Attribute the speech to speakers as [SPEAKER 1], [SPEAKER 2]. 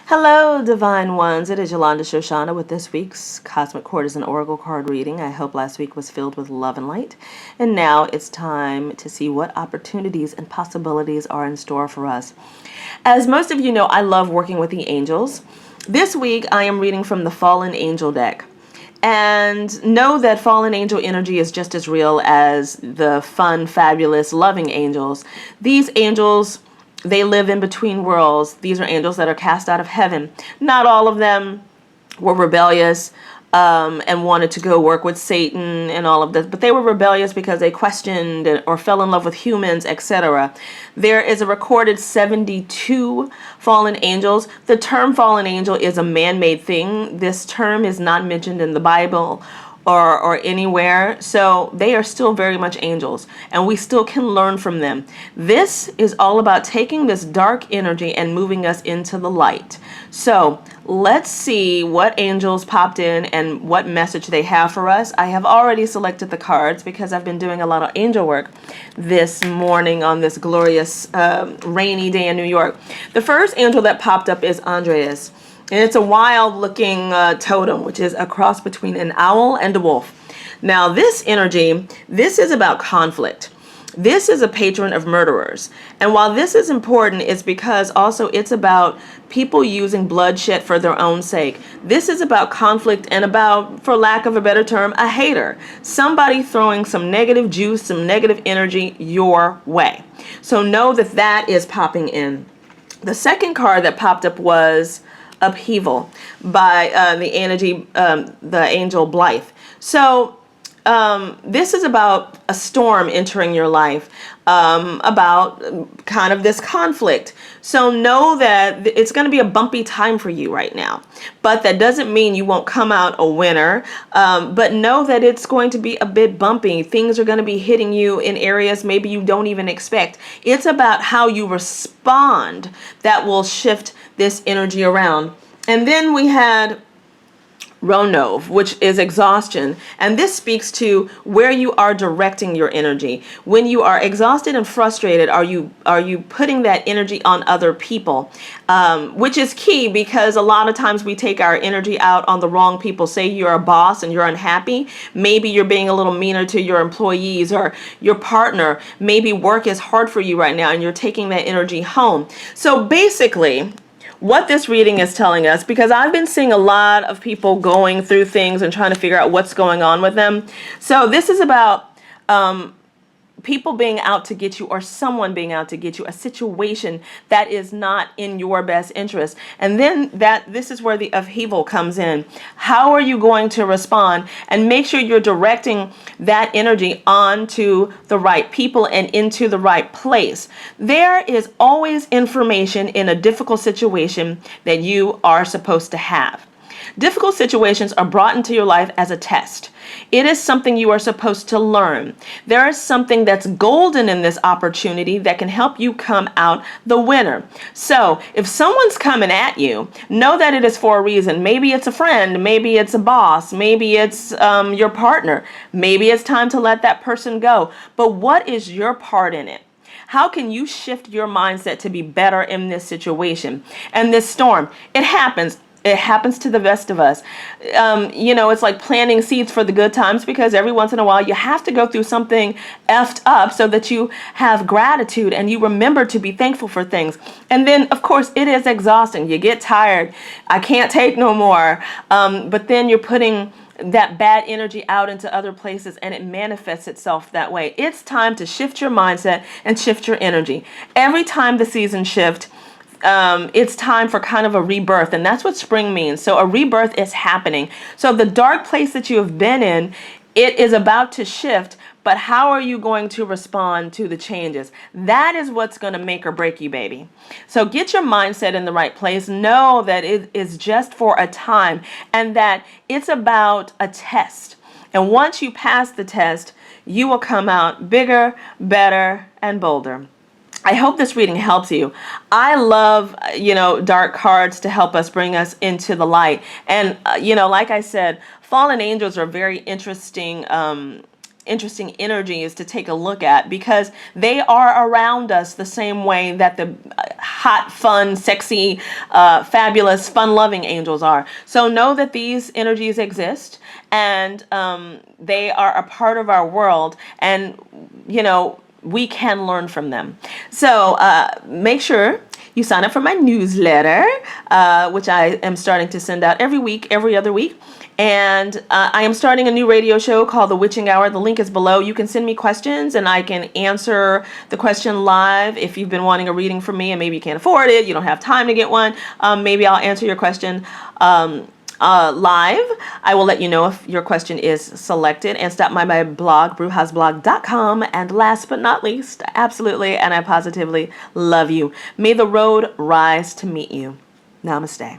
[SPEAKER 1] Hello, Divine Ones. It is Yolanda Shoshana with this week's Cosmic Courtesan Oracle card reading. I hope last week was filled with love and light. And now it's time to see what opportunities and possibilities are in store for us. As most of you know, I love working with the angels. This week, I am reading from the Fallen Angel deck. And know that fallen angel energy is just as real as the fun, fabulous, loving angels. These angels, they live in between worlds. These are angels that are cast out of heaven. Not all of them were rebellious and wanted to go work with Satan and all of this, but they were rebellious because they questioned or fell in love with humans, etc. There is a recorded 72 fallen angels. The term fallen angel is a man-made thing. This term is not mentioned in the Bible or anywhere. So they are still very much angels, and we still can learn from them. This is all about taking this dark energy and moving us into the light. So let's see what angels popped in and what message they have for us. I have already selected the cards because I've been doing a lot of angel work this morning on this glorious rainy day in New York. The first angel that popped up is Andreas. And it's a wild looking totem, which is a cross between an owl and a wolf. Now this energy, this is about conflict. This is a patron of murderers. And while this is important, it's because also it's about people using bloodshed for their own sake. This is about conflict and about, for lack of a better term, a hater. Somebody throwing some negative juice, some negative energy your way. So know that that is popping in. The second card that popped up was Upheaval by the angel Blythe. So this is about a storm entering your life, about kind of this conflict. So know that it's going to be a bumpy time for you right now, but that doesn't mean you won't come out a winner. But know that it's going to be a bit bumpy. Things are going to be hitting you in areas maybe you don't even expect. It's about how you respond that will shift this energy around. And then we had Ronov, which is exhaustion. And this speaks to where you are directing your energy. When you are exhausted and frustrated, are you putting that energy on other people? Which is key, because a lot of times we take our energy out on the wrong people. Say you're a boss and you're unhappy. Maybe you're being a little meaner to your employees or your partner. Maybe work is hard for you right now and you're taking that energy home. So basically, what this reading is telling us, because I've been seeing a lot of people going through things and trying to figure out what's going on with them. So this is about people being out to get you, or someone being out to get you, a situation that is not in your best interest. And then this is where the upheaval comes in. How are you going to respond? And make sure you're directing that energy onto the right people and into the right place. There is always information in a difficult situation that you are supposed to have. Difficult situations are brought into your life as a test. It is something you are supposed to learn. There is something that's golden in this opportunity that can help you come out the winner. So if someone's coming at you, know that it is for a reason. Maybe it's a friend, maybe it's a boss, maybe it's your partner. Maybe it's time to let that person go. But what is your part in it? How can you shift your mindset to be better in this situation? And this storm, it happens. It happens to the best of us. It's like planting seeds for the good times, because every once in a while you have to go through something effed up so that you have gratitude and you remember to be thankful for things. And then, of course, it is exhausting. You get tired. I can't take no more. But then you're putting that bad energy out into other places, and it manifests itself that way. It's time to shift your mindset and shift your energy. Every time the seasons shift, it's time for kind of a rebirth, and that's what spring means. So a rebirth is happening. So the dark place that you have been in, it is about to shift, but how are you going to respond to the changes? That is what's going to make or break you, baby. So get your mindset in the right place. Know that it is just for a time, and that it's about a test. And once you pass the test, you will come out bigger, better, and bolder. I hope this reading helps you. I love, dark cards to help us bring us into the light. And, like I said, fallen angels are very interesting interesting energies to take a look at, because they are around us the same way that the hot, fun, sexy, fabulous, fun-loving angels are. So know that these energies exist, and they are a part of our world, and we can learn from them. So make sure you sign up for my newsletter, which I am starting to send out every week, every other week. And I am starting a new radio show called The Witching Hour. The link is below. You can send me questions and I can answer the question live. If you've been wanting a reading from me and maybe you can't afford it, you don't have time to get one, maybe I'll answer your question live. I will let you know if your question is selected. And stop by my blog, brujasblog.com. And last but not least, absolutely, and I positively love you. May the road rise to meet you. Namaste.